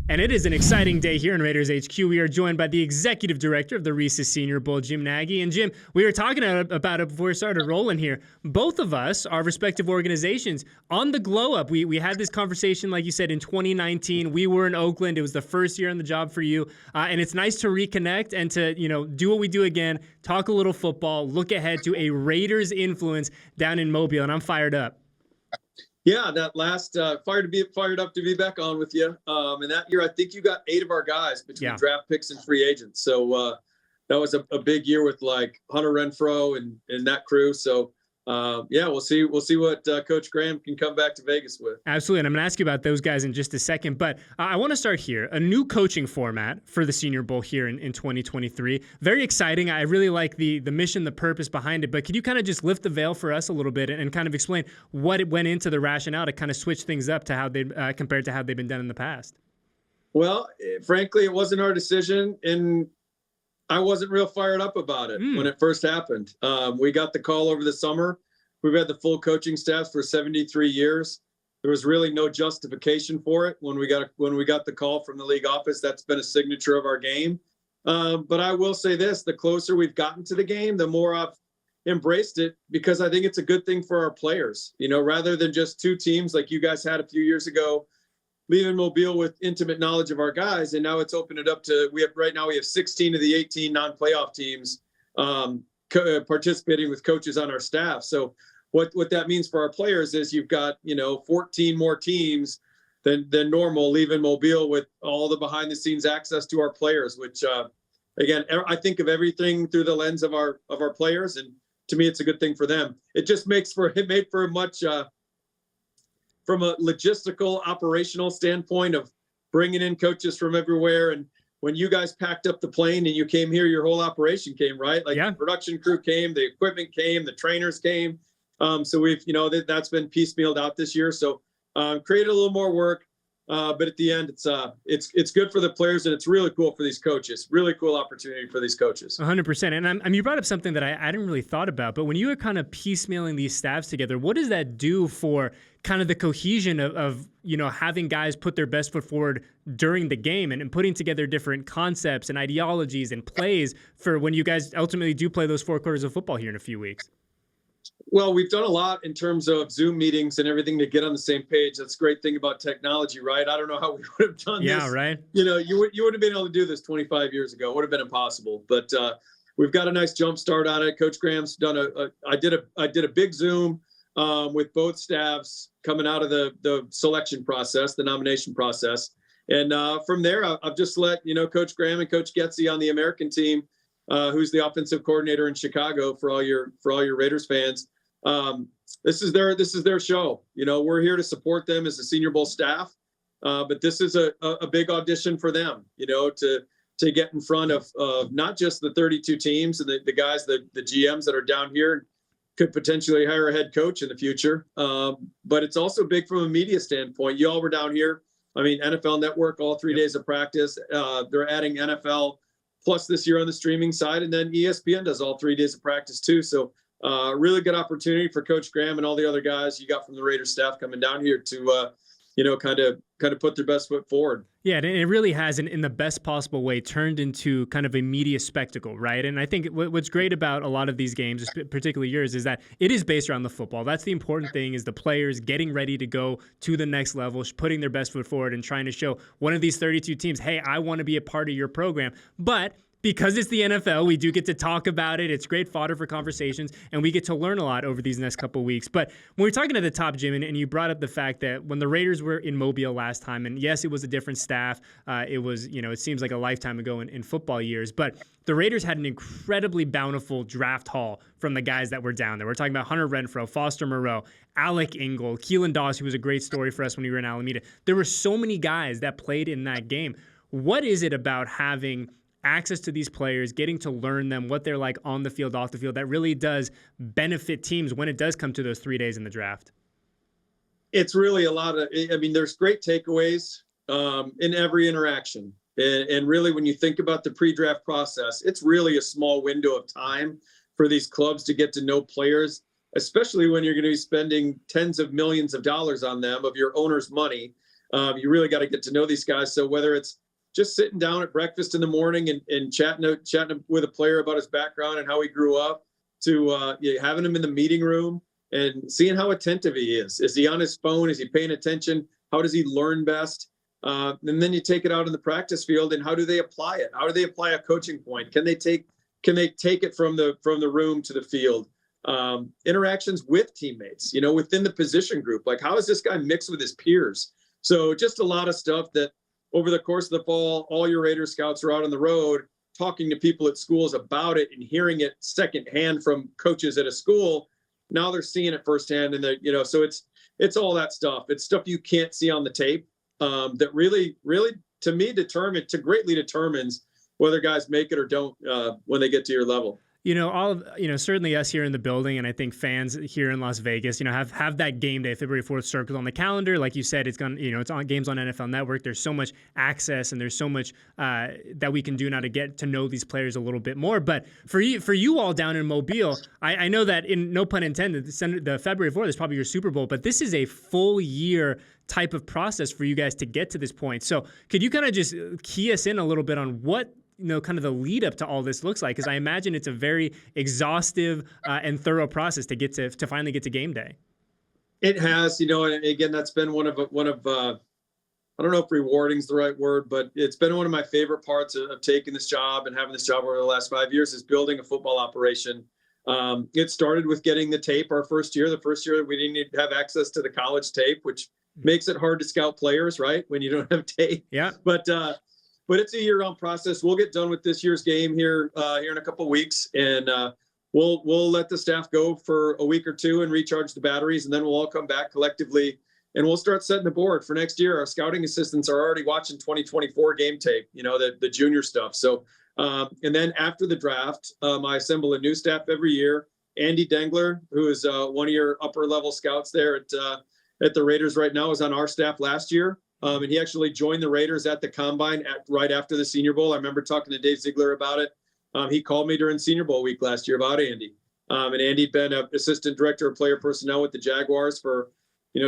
And it is an exciting day here in Raiders HQ. We are joined by the executive director of the Reese Senior Bowl, Jim Nagy. And Jim, we were talking about it before we started rolling here. Both of us, our respective organizations, on the glow up. We had this conversation, like you said, in 2019. We were in Oakland. It was the first year on the job for you. And it's nice to reconnect and to, do what we do again, talk a little football, look ahead to a Raiders influence down in Mobile. And I'm fired up. Yeah, that last fired up to be back on with you. And that year, I think you got 8 of our guys between draft picks and free agents. So that was a big year with like Hunter Renfrow and that crew. So we'll see what Coach Graham can come back to Vegas with. Absolutely, and I'm going to ask you about those guys in just a second, but I want to start here. A new coaching format for the Senior Bowl here in 2023. Very exciting. I really like the mission, the purpose behind it, but could you kind of just lift the veil for us a little bit and kind of explain what it went into the rationale to kind of switch things up to how they compared to how they've been done in the past? Well, frankly, it wasn't our decision, and I wasn't real fired up about it when it first happened. We got the call over the summer. We've had the full coaching staff for 73 years. There was really no justification for it when we got the call from the league office. That's been a signature of our game. But I will say this: the closer we've gotten to the game, the more I've embraced it, because I think it's a good thing for our players. Rather than just 2 teams like you guys had a few years ago, leaving Mobile with intimate knowledge of our guys, and now it's opened it up to we have 16 of the 18 non-playoff teams participating with coaches on our staff. So what that means for our players is you've got 14 more teams than normal leaving Mobile with all the behind the scenes access to our players, which again, I think of everything through the lens of our players, and to me it's a good thing for them. It just made for a much from a logistical, operational standpoint of bringing in coaches from everywhere. And when you guys packed up the plane and you came here, your whole operation came, right? The production crew came, the equipment came, the trainers came. So we've, that's been piecemealed out this year. So created a little more work. But at the end, it's good for the players, and it's really cool for these coaches. Really cool opportunity for these coaches. 100%. And you brought up something that I didn't really thought about, but when you were kind of piecemealing these staffs together, what does that do for kind of the cohesion of having guys put their best foot forward during the game and putting together different concepts and ideologies and plays for when you guys ultimately do play those 4 quarters of football here in a few weeks? Well, we've done a lot in terms of Zoom meetings and everything to get on the same page. That's a great thing about technology, right? I don't know how we would have done this. Yeah, right. You would have been able to do this 25 years ago. It would have been impossible. But we've got a nice jump start on it. Coach Graham's done I did a big Zoom with both staffs coming out of the selection process, the nomination process. And from there, I've just let Coach Graham and Coach Getsy on the American team, who's the offensive coordinator in Chicago for all your Raiders fans. This is their show. We're here to support them as the Senior Bowl staff, but this is a big audition for them. To get in front of not just the 32 teams and the guys, the GMs that are down here, could potentially hire a head coach in the future. But it's also big from a media standpoint. You all were down here. I mean, NFL Network, all 3 days of practice. They're adding NFL Plus this year on the streaming side, and then ESPN does all 3 days of practice too. So really good opportunity for Coach Graham and all the other guys you got from the Raiders staff coming down here to kind of put their best foot forward. Yeah, and it really has, in the best possible way, turned into kind of a media spectacle, right? And I think what's great about a lot of these games, particularly yours, is that it is based around the football. That's the important thing, is the players getting ready to go to the next level, putting their best foot forward and trying to show one of these 32 teams, hey, I want to be a part of your program. But because it's the NFL, we do get to talk about it. It's great fodder for conversations, and we get to learn a lot over these next couple of weeks. But when we're talking at the top, Jim, and you brought up the fact that when the Raiders were in Mobile last time, and yes, it was a different staff. It was, it seems like a lifetime ago in football years, but the Raiders had an incredibly bountiful draft haul from the guys that were down there. We're talking about Hunter Renfrow, Foster Moreau, Alec Ingold, Keelan Doss, who was a great story for us when we were in Alameda. There were so many guys that played in that game. What is it about having access to these players, getting to learn them, what they're like on the field, off the field, that really does benefit teams when it does come to those 3 days in the draft? It's really a lot of, there's great takeaways in every interaction. And really, when you think about the pre-draft process, it's really a small window of time for these clubs to get to know players, especially when you're going to be spending tens of millions of dollars on them, of your owner's money. You really got to get to know these guys. So whether it's just sitting down at breakfast in the morning and chatting with a player about his background and how he grew up, to having him in the meeting room and seeing how attentive he is. Is he on his phone? Is he paying attention? How does he learn best? And then you take it out in the practice field, and how do they apply it? How do they apply a coaching point? Can they take it from the room to the field? Interactions with teammates, within the position group. Like, how is this guy mixed with his peers? So just a lot of stuff that over the course of the fall, all your Raiders scouts are out on the road talking to people at schools about it and hearing it secondhand from coaches at a school. Now they're seeing it firsthand, and so it's all that stuff. It's stuff you can't see on the tape that really, to me, greatly determines whether guys make it or don't when they get to your level. Certainly us here in the building, and I think fans here in Las Vegas, have that game day, February 4th, circled on the calendar. Like you said, it's on games on NFL Network. There's so much access, and there's so much that we can do now to get to know these players a little bit more. But for you all down in Mobile, I know that, in no pun intended, the February 4th is probably your Super Bowl, but this is a full year type of process for you guys to get to this point. So could you kind of just key us in a little bit on what kind of the lead up to all this looks like? Because I imagine it's a very exhaustive and thorough process to finally get to game day. It has, and again, that's been one of I don't know if rewarding is the right word, but it's been one of my favorite parts of taking this job and having this job over the last 5 years, is building a football operation. It started with getting the tape our first year. The first year we didn't have access to the college tape, which makes it hard to scout players, right, when you don't have tape. Yeah. But it's a year-round process. We'll get done with this year's game here in a couple of weeks, and we'll let the staff go for a week or two and recharge the batteries, and then we'll all come back collectively, and we'll start setting the board for next year. Our scouting assistants are already watching 2024 game tape, the junior stuff. So, and then after the draft, I assemble a new staff every year. Andy Dengler, who is one of your upper-level scouts there at the Raiders right now, is on our staff last year. And he actually joined the Raiders at the Combine right after the Senior Bowl. I remember talking to Dave Ziegler about it. He called me during Senior Bowl week last year about Andy. And Andy'd been an assistant director of player personnel with the Jaguars for,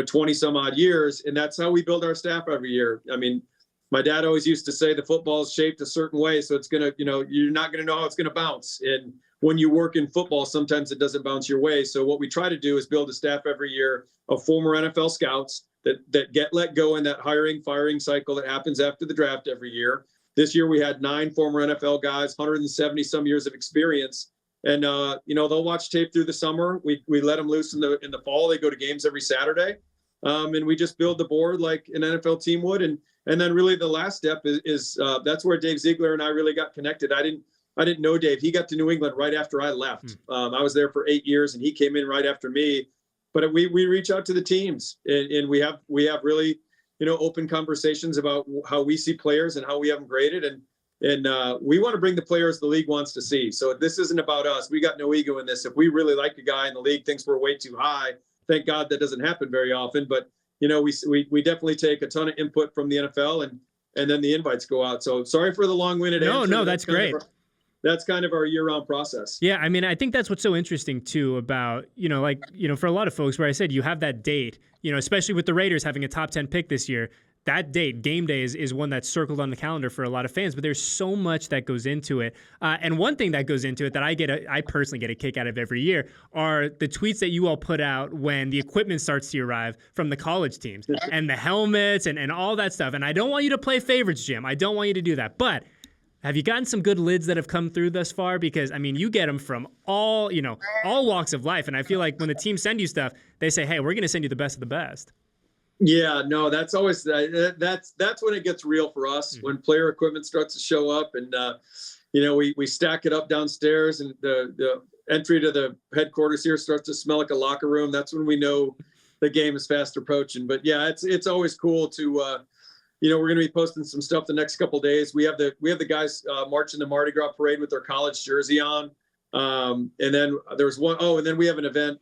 20 some odd years. And that's how we build our staff every year. I mean, my dad always used to say the football is shaped a certain way, so it's going to, you're not going to know how it's going to bounce. And when you work in football, sometimes it doesn't bounce your way. So what we try to do is build a staff every year of former NFL scouts that get let go in that firing cycle that happens after the draft every year. This year we had 9 former NFL guys, 170 some years of experience. And, they'll watch tape through the summer. We let them loose in the fall. They go to games every Saturday. And we just build the board like an NFL team would. And then really the last step is that's where Dave Ziegler and I really got connected. I didn't know Dave. He got to New England right after I left. I was there for 8 years, and he came in right after me. But we reach out to the teams, and we have really, open conversations about how we see players and how we have them graded. And we want to bring the players the league wants to see. So this isn't about us. We got no ego in this. If we really like a guy and the league thinks we're way too high, thank God that doesn't happen very often. But, we definitely take a ton of input from the NFL, and then the invites go out. So sorry for the long-winded answer. No, that's great. That's kind of our year-round process. Yeah, I mean, I think that's what's so interesting too about, for a lot of folks, where I said you have that date, especially with the Raiders having a top 10 pick this year, that date, game day, is one that's circled on the calendar for a lot of fans, but there's so much that goes into it. And one thing that goes into it that I personally get a kick out of every year are the tweets that you all put out when the equipment starts to arrive from the college teams and the helmets and all that stuff. And I don't want you to play favorites, Jim. I don't want you to do that. But have you gotten some good lids that have come through thus far? Because, I mean, you get them from all walks of life. And I feel like when the teams send you stuff, they say, hey, we're going to send you the best of the best. Yeah, no, that's always that's when it gets real for us, when player equipment starts to show up, and we stack it up downstairs, and the entry to the headquarters here starts to smell like a locker room. That's when we know the game is fast approaching. But yeah, it's always cool to we're going to be posting some stuff the next couple of days. We have the guys marching the Mardi Gras parade with their college jersey on, and then there's and then we have an event.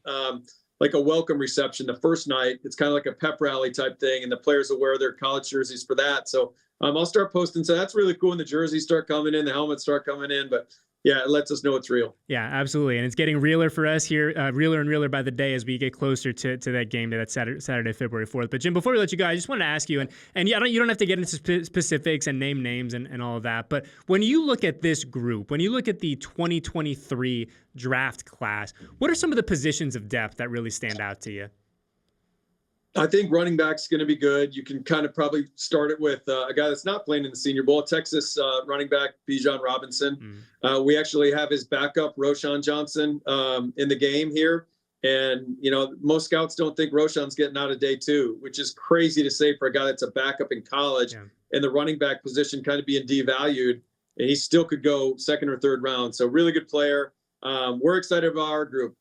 Like a welcome reception the first night. It's kind of like a pep rally type thing, and the players will wear their college jerseys for that. So I'll start posting. So that's really cool when the jerseys start coming in, the helmets start coming in. But yeah, it lets us know it's real. Yeah, absolutely. And it's getting realer for us here, realer and realer by the day as we get closer to that game, to that Saturday, February 4th. But Jim, before we let you go, I just wanted to ask you, and yeah, you don't have to get into specifics and name names and all of that, but when you look at this group, when you look at the 2023 draft class, what are some of the positions of depth that really stand out to you? I think running back's going to be good. You can kind of probably start it with a guy that's not playing in the Senior Bowl, Texas running back Bijan Robinson. We actually have his backup, Roschon Johnson, in the game here. And, most scouts don't think Roschon's getting out of day 2, which is crazy to say for a guy that's a backup in college, and the running back position kind of being devalued. And he still could go 2nd or 3rd round. So really good player. We're excited about our group.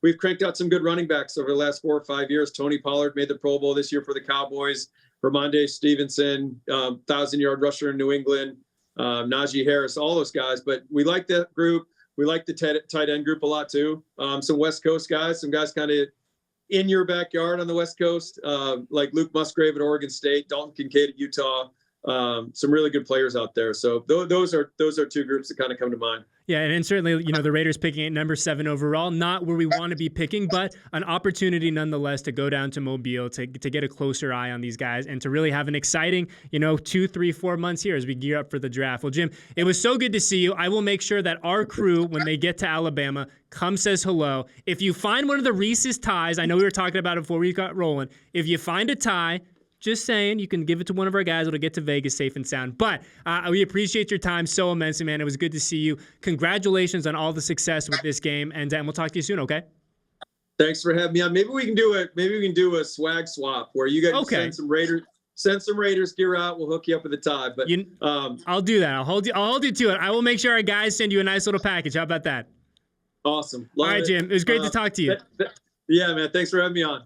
We've cranked out some good running backs over the last 4 or 5 years. Tony Pollard made the Pro Bowl this year for the Cowboys. Ramondre Stevenson, 1,000-yard rusher in New England. Najee Harris, all those guys. But we like that group. We like the tight end group a lot too. Some West Coast guys, some guys kind of in your backyard on the West Coast, like Luke Musgrave at Oregon State, Dalton Kincaid at Utah. Some really good players out there. So those are 2 groups that kind of come to mind. Yeah, and certainly, the Raiders picking at number 7 overall, not where we want to be picking, but an opportunity nonetheless to go down to Mobile, to get a closer eye on these guys, and to really have an exciting, 2, 3, 4 months here as we gear up for the draft. Well, Jim, it was so good to see you. I will make sure that our crew, when they get to Alabama, says hello. If you find one of the Reese's ties, I know we were talking about it before we got rolling, if you find a tie, just saying, you can give it to one of our guys. It'll get to Vegas safe and sound. But we appreciate your time so immensely, man. It was good to see you. Congratulations on all the success with this game, and we'll talk to you soon, okay? Thanks for having me on. Maybe we can do a swag swap where you guys send some Raiders gear out. We'll hook you up with a tie. But I'll do that. I'll hold you to it. I will make sure our guys send you a nice little package. How about that? Awesome. All right, Jim. It was great to talk to you. Yeah, man. Thanks for having me on.